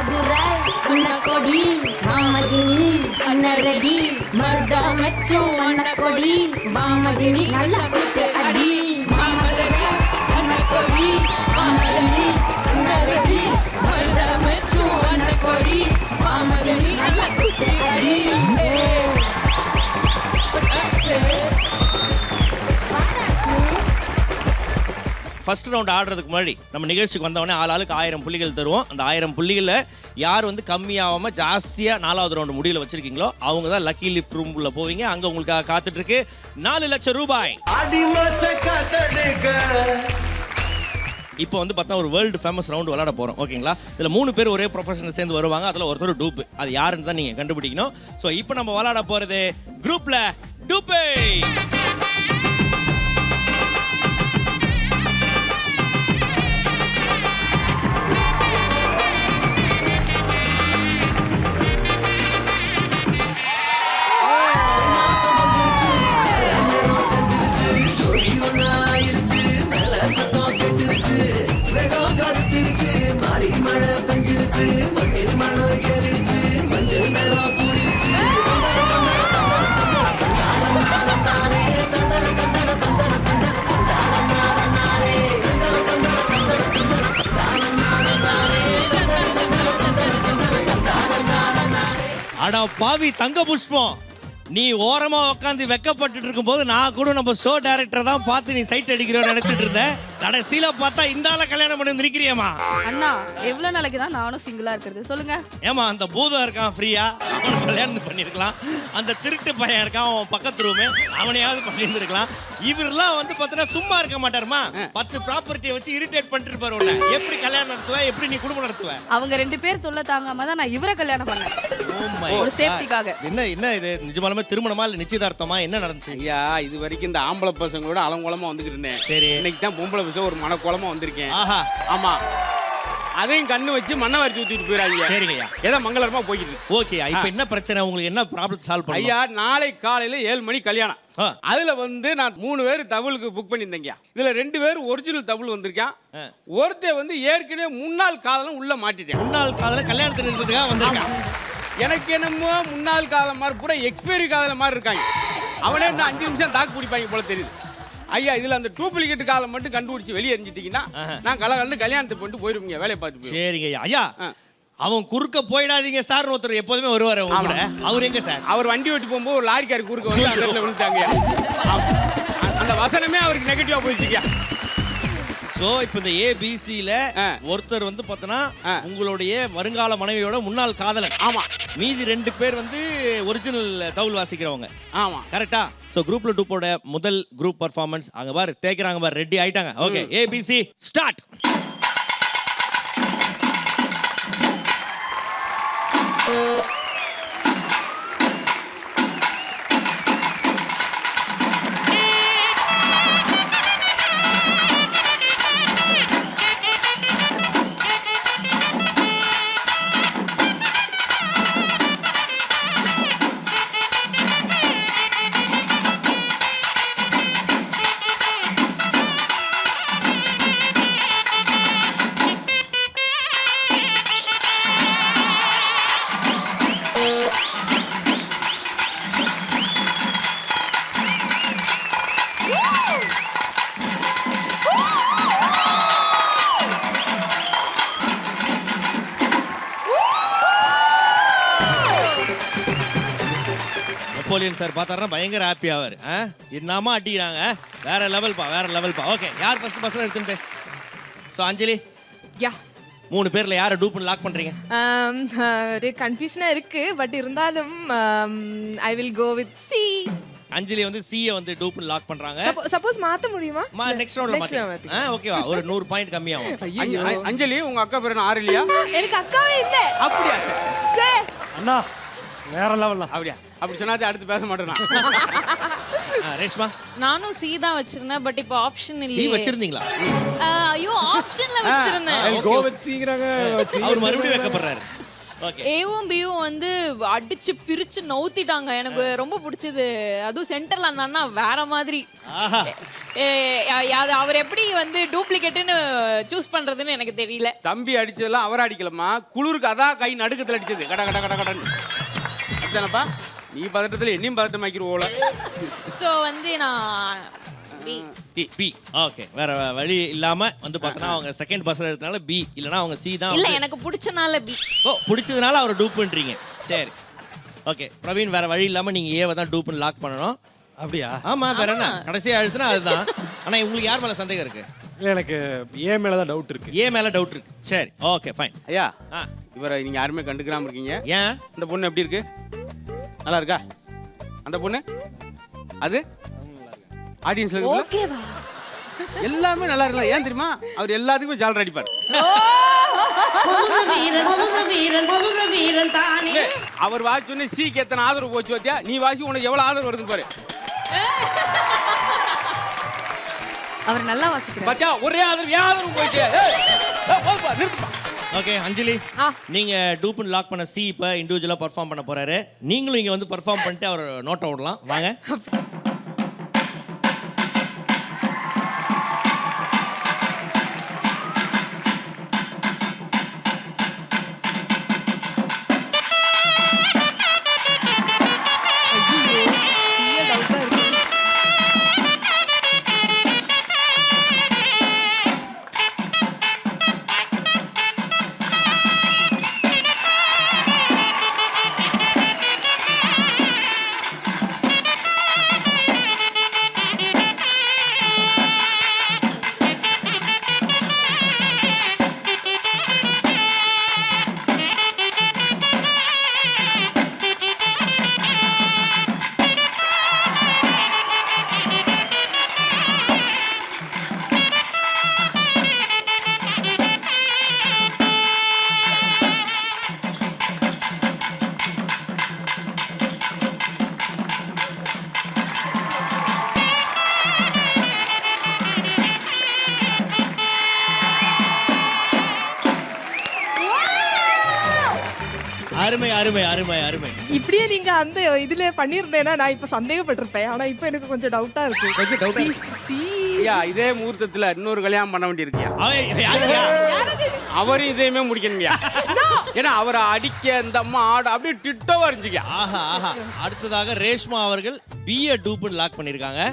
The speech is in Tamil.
மதுரை அண்ண கொடி மாமதினி அண்ண ரெடி மருதா மெச்சும் அண்ண கொடி மாமதினி நல்ல கூட்டு அடி மாமதுரை அண்ண கொடி மாமதினி அண்ண ரெடி மருதா மெச்சும் அண்ண கொடி மாமதினி நல்ல கூட்டு அடி ஃபர்ஸ்ட் ரவுண்ட் ஆடுறதுக்கு முன்னாடி நம்ம நிகழ்ச்சிக்கு வந்தவொடனே ஆளுக்கு 1000 புள்ளிகள் தருவோம். அந்த 1000 புள்ளிகளில் யார் வந்து கம்மியாகாம ஜாஸ்தியாக 4வது ரவுண்டு முடிவில் வச்சிருக்கீங்களோ அவங்க தான் லக்கி லிஃப்ட் ரூம்ல போவீங்க. அங்கே உங்களுக்காக காத்துட்டு இருக்கு 4 லட்சம் ரூபாய். இப்போ வந்து பார்த்தா ஒரு வேர்ல்டு ஃபேமஸ் ரவுண்ட் விளையாட போகிறோம். ஓகேங்களா? இதில் 3 பேர் ஒரே ப்ரொஃபஷனில் சேர்ந்து வருவாங்க. அதில் ஒருத்தர் டூப்பு. அது யாருன்னு தான் நீங்கள் கண்டுபிடிக்கணும். ஸோ இப்போ நம்ம விளையாட போகிறது குரூப்பில் டூப்பே. அடா பாவி தங்க புஷ்பம், நீ ஓரமா உட்காந்து வெக்கப்பட்டு இருக்கும் போது நான் கூட நம்ம ஷோ டைரக்டர் தான் பார்த்து நீ சைட் அடிக்கிறோன்னு நினைச்சிட்டு இருந்தேன். கடைசியில பார்த்தா இந்த ஆள கல்யாணம் பண்ணி நிக்கிறியம்மா. அண்ணா எவ்வளவு நாளைக்கு தான் நானும் சிங்கிளா இருக்கிறது சொல்லுங்க. ஏமா அந்த பூதம் இருக்கான் ஃப்ரீயா, அவனை கல்யாணம் பண்ணிருக்கலாம். அந்த திருட்டு பையன் இருக்கான் அவன் பக்கத்து ரூமு, அவனையாவது பண்ணியிருந்திருக்கலாம். இவரெல்லாம் வந்து பார்த்தீங்கன்னா சும்மா இருக்க மாட்டாருமா. 10 ப்ராப்பர்ட்டியை வச்சு இரிட்டேட் பண்ணிட்டு இருப்பாரு உன்னை. எப்படி கல்யாணம் நடத்துவ, எப்படி நீ குடும்பம் நடத்துவ? அவங்க 2 பேர் தொல்லை தாங்காம தான் நான் இவரை கல்யாணம் பண்ணேன். ஒரு சேஃப்டிக்காக. என்ன இது நிஜமாலுமே திருமணமா இல்ல நிச்சயதார்த்தமா, என்ன நடந்துச்சு? ஐயா இது வரைக்கும் இந்த ஆம்பளை பசங்களோட அலங்கோலமா வந்துகிட்டு இருந்தேன். சரி, இன்னைக்கு தான் பொம்பளை பசங்க ஒரு மனக்கோலமா வந்திருக்கேன். ஆஹா, ஆமா, அதையும் கண்ணு வச்சு மண்ணை வரைச்சு ஊத்திட்டு போயிடாங்க. சரிங்கய்யா, ஏதோ மங்களகரமா போய்கிட்டு. ஓகே, இப்போ என்ன பிரச்சனை உங்களுக்கு, என்ன ப்ராப்ளம் சால்வ் பண்ண? ஐயா நாளை காலையில 7 மணி கல்யாணம். அதுல வந்து நான் 3 பேர் தவுளுக்கு புக் பண்ணியிருந்தேங்க. இதுல 2 பேர் ஒரிஜினல் தவுள் வந்திருக்கான். ஒருத்தர் வந்து ஏற்கனவே முன்னாள் காதலும் உள்ள மாட்டிட்டேன். முன்னாள் காதல கல்யாணத்துல இருக்கிறதுக்காக வந்திருக்கான். எனக்கு என்னமோ முன்னாள் காதல் மாதிரி பூரா எக்ஸ்பைரி காதல் மாதிரி இருக்காங்க. அவனே இன்னும் 5 நிமிஷம் தாக்கு பிடிப்பாங்க போல தெரியுது. ஐயா இதுல அந்த டூப்ளிகேட் காலம் மட்டும் கண்டுபிடிச்சு வெளியே எரிஞ்சிட்டீங்கன்னா நான் கலகலன்னு கல்யாணத்தை பண்ணிட்டு போயிருவீங்க, வேலையை பார்த்து. சரிங்க ஐயா, அவன் குறுக்க போயிடாதீங்க சார் ஒருத்தர் எப்போதுமே வருவாரு. அவர் எங்க சார்? அவர் வண்டி ஓட்டி போகும்போது ஒரு லாரிக்காரி குறுக்க வந்து அந்த இடத்துல விழுந்தாங்க. அந்த வசனமே அவருக்கு நெகட்டிவா போயிடுச்சுங்க. சோ இப்போ இந்த ஏபிசில ஒருத்தர் வந்து பார்த்தனா உங்களுடைய வருங்கால மனைவியோட முன்னாள் காதலன். ஆமா. மீதி 2 பேர் வந்து ஒரிஜினல் தவுல் வாசிக்கிறவங்க. ஆமா, கரெக்டா? சோ குரூப்ல 2 முதல் குரூப் பெர்ஃபார்மன்ஸ் அங்க பாரு தேய்க்கறாங்க பாரு, ரெடி ஆயிட்டாங்க. Okay, A B C start. Napoleon sir பார்த்தாருன்னா பயங்கர ஹாப்பி ஆவார். என்னமா அடிக்கிறாங்க, வேற லெவல்ப்பா, வேற லெவல்ப்பா. ஓகே, யார் ஃபர்ஸ்ட் பர்சன் எடுத்துட்டு? ஸோ அஞ்சலி, யா 3 பேர்ல யாரை டூப்னு லாக் பண்றீங்க? ஒரு கன்ஃபியூஷனா இருக்கு, பட் இருந்தாலும் I will go with C. Anjali வந்து சிஏ வந்து டூப்னு லாக் பண்றாங்க. சப்போஸ் மாத்த முடியுமா? நெக்ஸ்ட் ரவுண்ட்ல மாத்தி. ஓகேவா, ஒரு 100 பாயிண்ட் கம்மியாகும். அஞ்சலி உங்க அக்கா பேர் ஆறு இல்லையா? எனக்கு அக்காவே இல்ல. அப்படியா சார்? அண்ணா வேற லெவல்ல. அப்படியா? அப்படி சொன்னாதே அடுத்து பேச மாட்டேனா. ரேஷ்மா, நானும் சி தான் வச்சிருந்தேன், பட் இப்போ ஆப்ஷன் இல்ல. சி வச்சிருந்தீங்களா? ஐயோ, ஆப்ஷன்ல வச்சிருந்தேன். Go with சிங்கறாங்க. அவர் மறுபடியும் வைக்கப்படுறாரு. Okay. ஏவும் பியும் வந்து அடிச்சு பிரிச்சு நவுத்திட்டாங்க. எனக்கு ரொம்ப பிடிச்சது. அதுவும் சென்டர்ல அந்த அண்ணா வேற மாதிரி. ஆஹா. அவர் எப்படி வந்து டூப்ளிகேட்னு சூஸ் பண்றதுன்னு எனக்கு தெரியல. தம்பி அடிச்சதெல்லாம் அவர் அடிக்கலம்மா, குளிருக்கு அதான் கை நடுக்கத்தில் அடிச்சது. கட கட கட கடன்னு அப்படித்தானப்பா? நீ பதட்டத்தில் என்னையும் பதட்டமாக்கிடுவோல. ஸோ வந்து நான் பி. ஓகே, வேற வழி இல்லாம வந்து பார்த்தனா அவங்க செகண்ட் பஸ்ல எடுத்தனால பி, இல்லனா அவங்க சி தான். இல்ல, எனக்கு பிடிச்சனால பி. ஓ, பிடிச்சதுனால அவர் டூப் பண்றீங்க. சரி, ஓகே. பிரவீன், வேற வழி இல்லாம நீங்க ஏவை தான் டூப்னு லாக் பண்ணணும். அப்படியா? ஆமா, வேற என்ன, கடைசியா அழுத்துனா அதுதான். ஆனா உங்களுக்கு யார் மேல சந்தேகம் இருக்கு? இல்லை எனக்கு ஏ மேலே தான் டவுட் இருக்கு. ஏ மேல டவுட் இருக்கு. சரி, ஓகே, ஃபைன். ஐயா, ஆ, இவரை நீங்க யாருமே கண்டுக்கிறாம இருக்கீங்க. ஏன்? இந்த பொண்ணு எப்படி இருக்கு? நல்லா இருக்கா? அந்த பொண்ணு அது ஆடியன்ஸ்ல இருக்குல்ல? ஓகேவா? எல்லாமே நல்லா இருக்கலாம். ஏன் தெரியுமா? அவர் எல்லாத்துக்குமே ஜாலர் அடிப்பார். வீரன் தானே. இல்ல, அவர் வாசி சொன்ன சீக்கு எத்தனை ஆதரவு போச்சு பாத்தியா? நீ வாசி உனக்கு எவ்வளவு ஆதரவு வருதுன்னு பாரு. அவர் நல்லா வாசிக்கிறார். பாத்தியா, ஒரே ஆதரவு ஏன் ஆதரவு போச்சு? போப்பா, நிறுத்துப்பா. ஓகே அஞ்சலி, நீங்க டூப்னு லாக் பண்ண சி இப்ப இண்டிவிஜுவலா பெர்ஃபார்ம் பண்ண போறாரு. நீங்களும் இங்க வந்து பெர்ஃபார்ம் பண்ணிட்டு அவர் நோட்டை விடலாம். வாங்க. அருமை அருமை அருமை அருமை. இப்படியே நீங்க அந்த இதுல பண்ணியிருந்தேன்னா நான் இப்ப சந்தேகப்பட்டிருப்பேன். ஆனா இப்ப எனக்கு கொஞ்சம் டவுட்டா இருக்கு. கொஞ்சம் டவுட். சி ஐயா, இதே முகூர்த்தத்துல இன்னொரு கல்யாணம் பண்ண வேண்டி இருக்கியா? யாருயா? அவரும் இதையுமே முடிக்கணுங்கயா. ஏன்னா அவரை அடிக்க இந்த அம்மா ஆடு அப்படியே டிட்டோவா இருந்துச்சியா. ஆஹா ஆஹா. அடுத்ததாக ரேஷ்மா அவர்கள் பிஏ டூப்னு லாக் பண்ணிருக்காங்க.